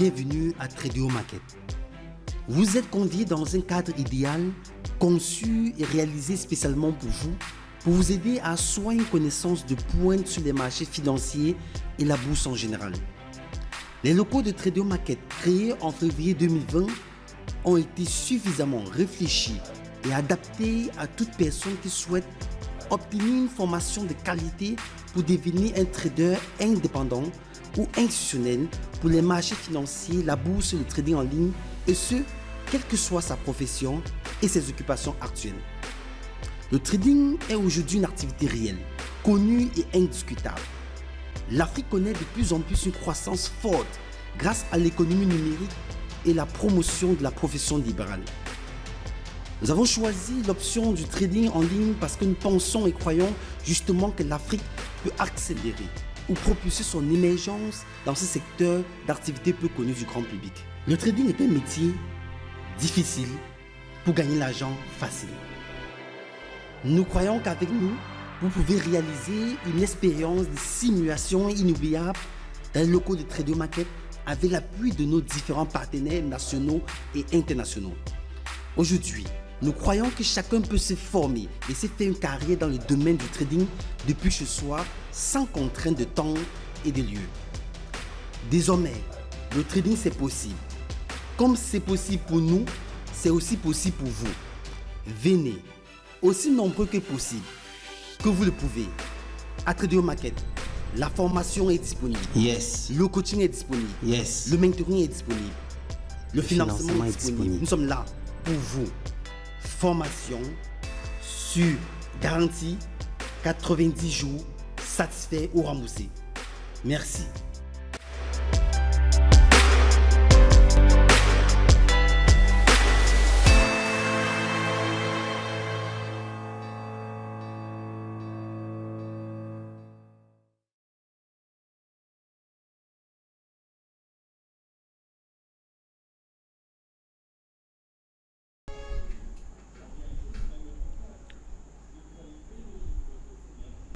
Bienvenue à Tradio Market. Vous êtes conviés dans un cadre idéal, conçu et réalisé spécialement pour vous aider à asseoir une connaissance de pointe sur les marchés financiers et la bourse en général. Les locaux de Tradio Market, créés en février 2020, ont été suffisamment réfléchis et adaptés à toute personne qui souhaite obtenir une formation de qualité pour devenir un trader indépendant ou institutionnel pour les marchés financiers, la bourse et le trading en ligne, et ce, quelle que soit sa profession et ses occupations actuelles. Le trading est aujourd'hui une activité réelle, connue et indiscutable. L'Afrique connaît de plus en plus une croissance forte grâce à l'économie numérique et la promotion de la profession libérale. Nous avons choisi l'option du trading en ligne parce que nous pensons et croyons justement que l'Afrique peut accélérer ou propulser son émergence dans ce secteur d'activité peu connu du grand public. Le trading est un métier difficile pour gagner l'argent facile. Nous croyons qu'avec nous, vous pouvez réaliser une expérience de simulation inoubliable dans les locaux de Tradio Market avec l'appui de nos différents partenaires nationaux et internationaux. Aujourd'hui, nous croyons que chacun peut se former et se faire une carrière dans le domaine du trading depuis chez soi, sans contrainte de temps et de lieu. Désormais, le trading c'est possible. Comme c'est possible pour nous, c'est aussi possible pour vous. Venez, aussi nombreux que possible, que vous le pouvez. À Tradio Market, la formation est disponible. Yes. Le coaching est disponible. Yes. Le mentoring est disponible. Le financement est disponible. Nous sommes là pour vous. Formation sur garantie 90 jours, satisfait ou remboursé. Merci.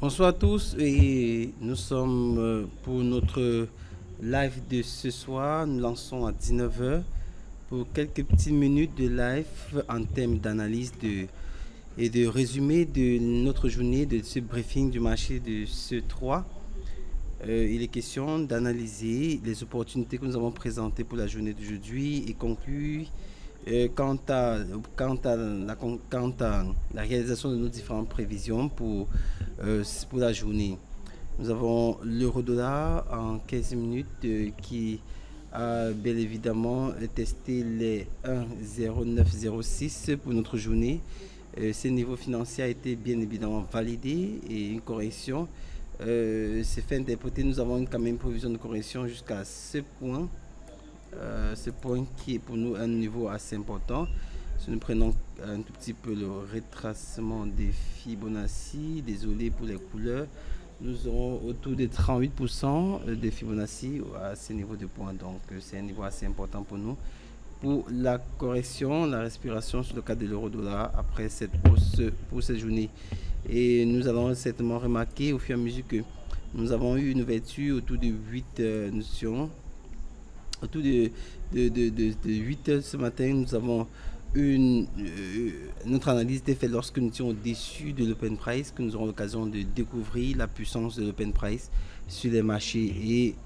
Bonsoir à tous et nous sommes pour notre live de ce soir. Nous lançons à 19h pour quelques petites minutes de live en termes d'analyse et de résumé de notre journée, de ce briefing du marché de ce 3. Il est question d'analyser les opportunités que nous avons présentées pour la journée d'aujourd'hui et conclure quant à la réalisation de nos différentes prévisions pour la journée. Nous avons l'euro-dollar en 15 minutes qui a bien évidemment testé les 1,0906 pour notre journée. Ce niveau financier a été bien évidemment validé et une correction s'est fait interpréter. Nous avons quand même une prévision de correction jusqu'à ce point. Ce point qui est pour nous un niveau assez important. Si nous prenons un tout petit peu le retracement des Fibonacci, désolé pour les couleurs, nous aurons autour de 38% de Fibonacci à ce niveau de points. Donc c'est un niveau assez important pour nous. Pour la correction, la respiration sur le cas de l'euro-dollar après cette hausse pour cette journée. Et nous allons certainement remarquer au fur et à mesure que nous avons eu une ouverture autour de 8 notions. Autour de 8 heures ce matin, nous avons notre analyse était faite lorsque nous étions au-dessus de l'open price, que nous aurons l'occasion de découvrir la puissance de l'open price sur les marchés.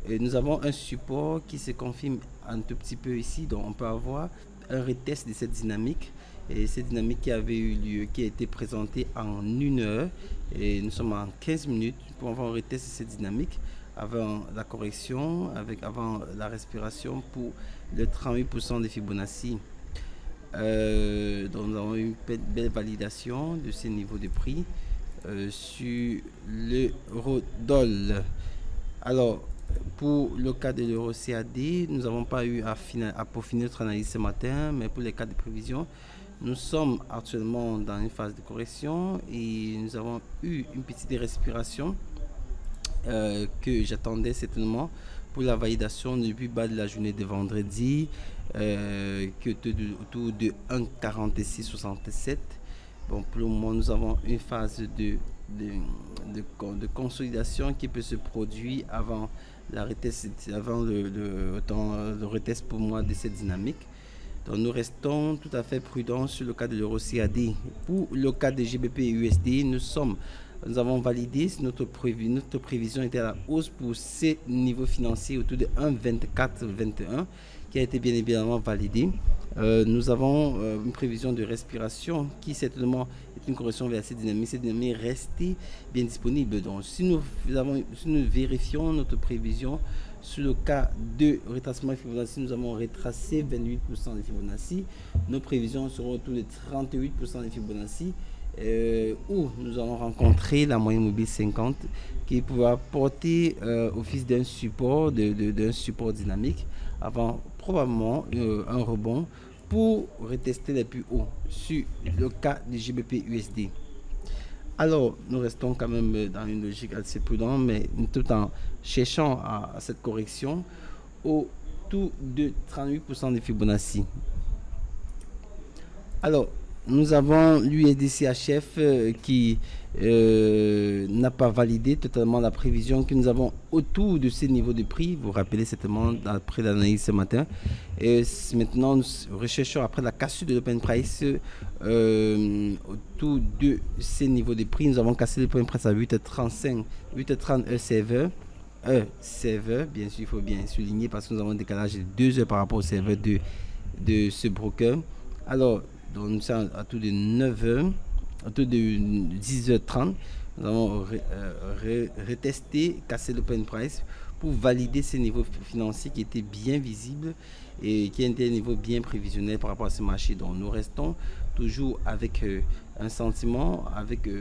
Et nous avons un support qui se confirme un tout petit peu ici, donc on peut avoir un retest de cette dynamique. Et cette dynamique qui avait eu lieu, qui a été présentée en 1 heure, et nous sommes en 15 minutes pour avoir un retest de cette dynamique avant la correction, avant la respiration pour le 38% de Fibonacci. Donc nous avons eu une belle validation de ces niveaux de prix sur l'euro-dollar. Alors, pour le cas de l'euro CAD, nous n'avons pas eu à peaufiner notre analyse ce matin, mais pour les cas de prévision, nous sommes actuellement dans une phase de correction et nous avons eu une petite respiration que j'attendais certainement pour la validation du plus bas de la journée de vendredi qui est autour de 1,4667. Bon, pour le moment, nous avons une phase de consolidation qui peut se produire avant la retest, avant le retest pour moi de cette dynamique. Donc nous restons tout à fait prudents sur le cas de l'euro CAD. Pour le cas de GBP et USD, nous avons validé notre prévision était à la hausse pour ces niveaux financiers autour de 1,24-21 qui a été bien évidemment validé. Nous avons une prévision de respiration qui certainement est une correction vers cette dynamique. Cette dynamique est restée bien disponible. Donc si nous vérifions notre prévision sur le cas de retracement de Fibonacci, nous avons retracé 28% de Fibonacci. Nos prévisions seront autour de 38% de Fibonacci. Où nous allons rencontrer la moyenne mobile 50 qui pourra porter office d'un support, d'un support dynamique avant probablement un rebond pour retester les plus hauts sur le cas du GBP USD. Alors, nous restons quand même dans une logique assez prudente, mais tout en cherchant à cette correction autour de 38% de Fibonacci. Alors, nous avons l'USDCHF qui n'a pas validé totalement la prévision que nous avons autour de ces niveaux de prix. Vous vous rappelez certainement après l'analyse ce matin. Et maintenant, nous recherchons après la cassure de l'open price autour de ces niveaux de prix. Nous avons cassé l'open price à 8,35, 8,30 serveur. Bien sûr, il faut bien souligner parce que nous avons un décalage de 2 heures par rapport au serveur de ce broker. Alors, donc nous sommes à tout de 9h, à tout de 10h30. Nous avons retesté, cassé l'open price pour valider ces niveaux financiers qui étaient bien visibles et qui étaient des niveaux bien prévisionnels par rapport à ce marché. Donc nous restons toujours avec un sentiment,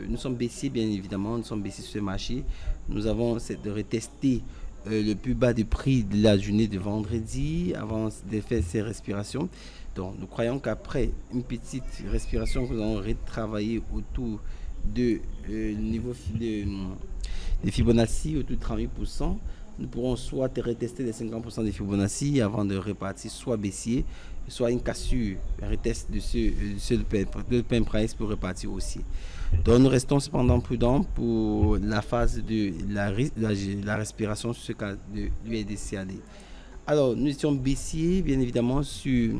nous sommes baissiers bien évidemment, nous sommes baissiers sur ce marché. Nous avons de retester le plus bas du prix de la journée de vendredi avant de faire ces respirations. Donc, nous croyons qu'après une petite respiration que nous allons retravailler autour de niveau de Fibonacci, autour de 38%, nous pourrons soit retester les 50% de Fibonacci avant de repartir soit baissier, soit une cassure, retest de ce open price pour repartir aussi. Donc, nous restons cependant prudents pour la phase de la respiration sur ce cas de l'USDCAD. Alors, nous étions baissiers, bien évidemment, sur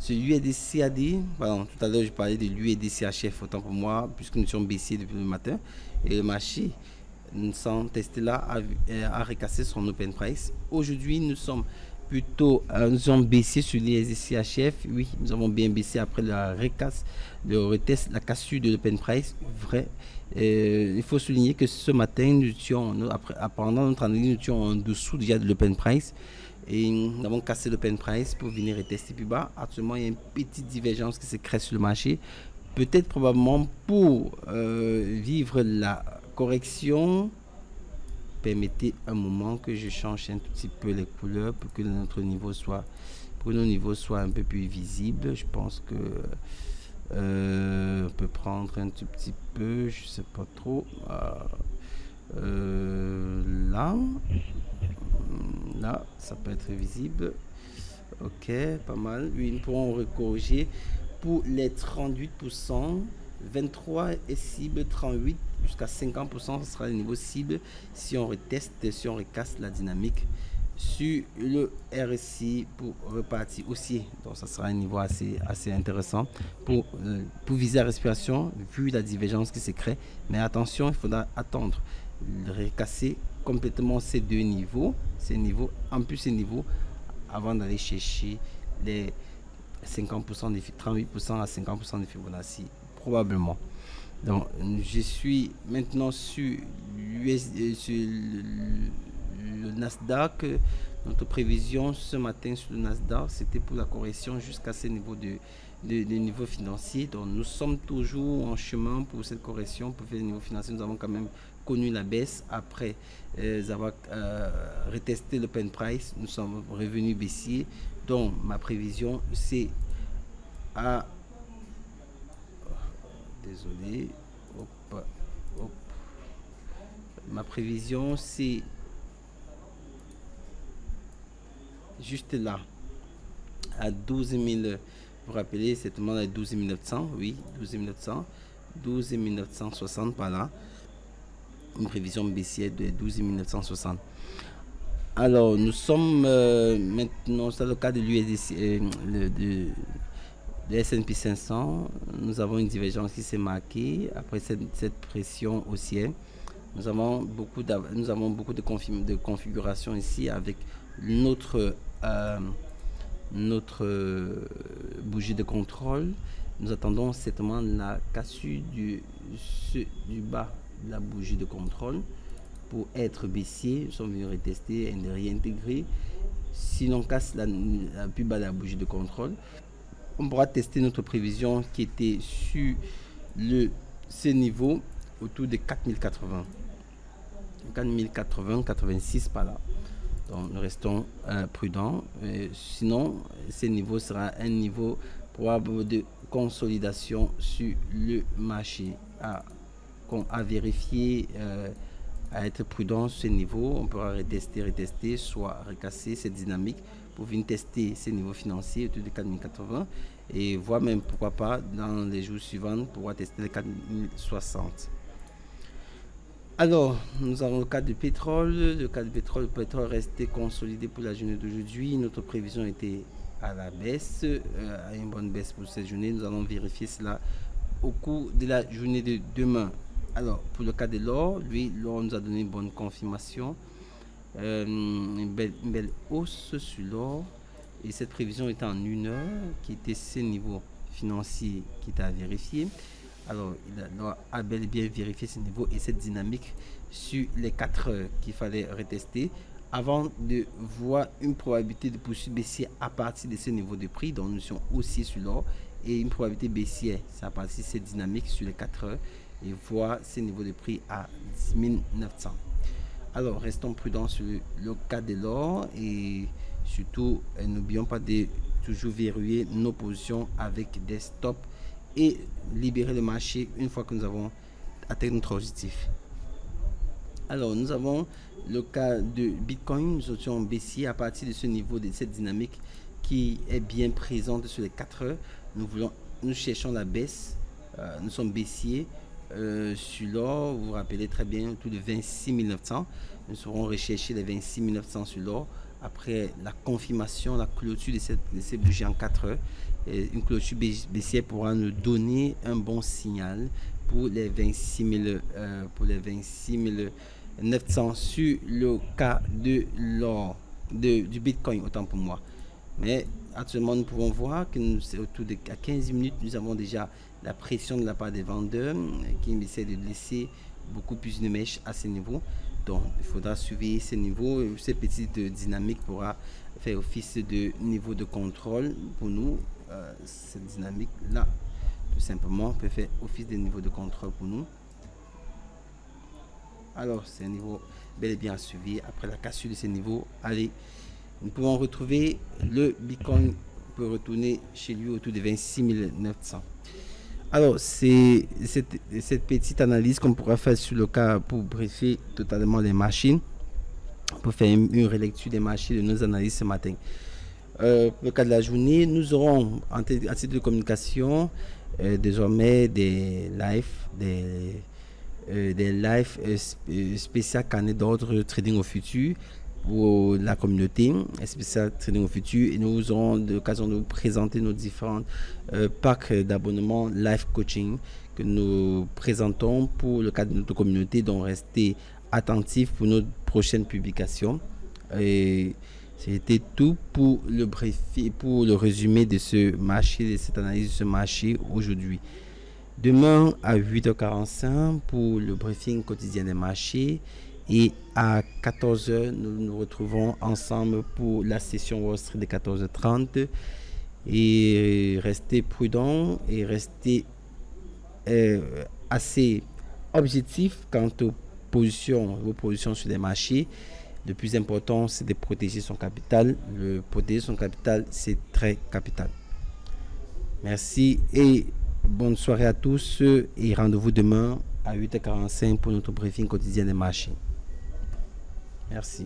l'USDCAD. Pardon, tout à l'heure, je parlais de l'USDCHF, autant pour moi, puisque nous sommes baissiers depuis le matin. Et le marché, nous sommes testés là, à recasser son open price. Aujourd'hui, nous sommes baissiers sur l'USDCHF. Oui, nous avons bien baissé après la recasse, la cassure de l'open price. Vrai. Il faut souligner que ce matin, pendant notre analyse, nous étions en dessous déjà de l'open price. Et nous avons cassé l'open price pour venir retester plus bas. Actuellement, il y a une petite divergence qui se crée sur le marché. Peut-être probablement pour vivre la correction. Permettez un moment que je change un tout petit peu les couleurs pour que nos niveaux soient un peu plus visibles. Je pense que on peut prendre un tout petit peu, je sais pas trop. Là, ça peut être visible. Ok, pas mal. Oui, nous pourrons recorriger pour les 38%. 23 est cible, 38 jusqu'à 50%, ce sera le niveau cible si on reteste, si on recasse la dynamique sur le RSI pour repartir aussi. Donc ça sera un niveau assez intéressant pour viser la respiration vu la divergence qui se crée. Mais attention, il faudra attendre de recasser complètement ces deux niveaux, avant d'aller chercher les 50% des 38% à 50% de Fibonacci probablement. Donc je suis maintenant sur le Nasdaq. Notre prévision ce matin sur le Nasdaq, c'était pour la correction jusqu'à ce niveau de niveau financier. Donc nous sommes toujours en chemin pour cette correction, pour faire le niveau financier. Nous avons quand même connu la baisse après avoir retesté l'open price. Nous sommes revenus baissiers. Donc ma prévision c'est à désolé, ma prévision c'est juste là à 12 000, vous vous rappelez certainement à 12 900, oui, 12 900, 12 960 par là. une prévision baissière de 12 960. Alors, nous sommes maintenant, c'est le cas de l'USDC, de S&P 500. Nous avons une divergence qui s'est marquée après cette pression haussière. Nous avons beaucoup de configurations ici avec notre bougie de contrôle. Nous attendons certainement la cassure du bas de la bougie de contrôle pour être baissier. Nous sommes venus retester et réintégrer. Si l'on casse la plus bas de la bougie de contrôle, on pourra tester notre prévision qui était sur ce niveau autour de 4080. 4080, 86 par là. Donc nous restons prudents. Sinon, ce niveau sera un niveau probable de consolidation sur le marché. À vérifier, à être prudent sur ce niveau. On pourra retester, soit recasser cette dynamique pour venir tester ces niveaux financiers autour de 4080 et voir même pourquoi pas dans les jours suivants pouvoir tester les 4060. Alors, nous avons le cas du pétrole. Le pétrole restait consolidé pour la journée d'aujourd'hui. Notre prévision était à la baisse, à une bonne baisse pour cette journée. Nous allons vérifier cela au cours de la journée de demain. Alors, pour le cas de l'or, l'or nous a donné une bonne confirmation. Une belle hausse sur l'or. Et cette prévision était en 1 heure, qui était ce niveau financier qui était à vérifier. Alors, il a bel et bien vérifié ce niveau et cette dynamique sur les 4 heures qu'il fallait retester avant de voir une probabilité de poursuite baissière à partir de ce niveau de prix. Donc, nous sommes aussi sur l'or et une probabilité baissière, c'est à partir de cette dynamique sur les 4 heures et voir ce niveau de prix à 10 900. Alors, restons prudents sur le cas de l'or et surtout, n'oublions pas de toujours verrouiller nos positions avec des stops et libérer le marché une fois que nous avons atteint notre objectif. Alors, nous avons le cas de Bitcoin. Nous étions baissier à partir de ce niveau, de cette dynamique qui est bien présente sur les 4 heures. Nous cherchons la baisse. Nous sommes baissiers sur l'or. Vous vous rappelez très bien, autour de 26 900. Nous serons rechercher les 26 900 sur l'or après la confirmation, la clôture de ces bougies en 4 heures. Et une clôture baissière pourra nous donner un bon signal pour les 26 900 sur le cas de l'or, du Bitcoin, autant pour moi. Mais actuellement, nous pouvons voir que autour de 15 minutes, nous avons déjà la pression de la part des vendeurs qui essaient de laisser beaucoup plus de mèches à ce niveau. Donc, il faudra suivre ces niveaux. Ces petites dynamiques pourra faire office de niveau de contrôle pour nous. Cette dynamique-là, tout simplement, peut faire office de niveau de contrôle pour nous. Alors, c'est un niveau bel et bien à suivre. Après la cassure de ces niveaux, allez, nous pouvons retrouver le Bitcoin peut retourner chez lui autour de 26 900. Alors, c'est cette petite analyse qu'on pourra faire sur le cas pour briefer totalement les machines, pour faire une relecture des marchés de nos analyses ce matin. Pour le cas de la journée, nous aurons à titre de communication désormais des lives spécial carnet d'ordre trading au futur pour la communauté, spécial trading au futur, et nous aurons l'occasion de vous présenter nos différents packs d'abonnement live coaching que nous présentons pour le cadre de notre communauté. Donc restez attentifs pour nos prochaines publications. Et c'était tout pour le briefing, pour le résumé de ce marché, de cette analyse de ce marché aujourd'hui. Demain à 8h45 pour le briefing quotidien des marchés et à 14h nous nous retrouvons ensemble pour la session Wall Street de 14h30 et restez prudents et restez assez objectifs quant aux vos positions sur les marchés. Le plus important, c'est de protéger son capital. Protéger son capital, c'est très capital. Merci et bonne soirée à tous et rendez-vous demain à 8h45 pour notre briefing quotidien des marchés. Merci.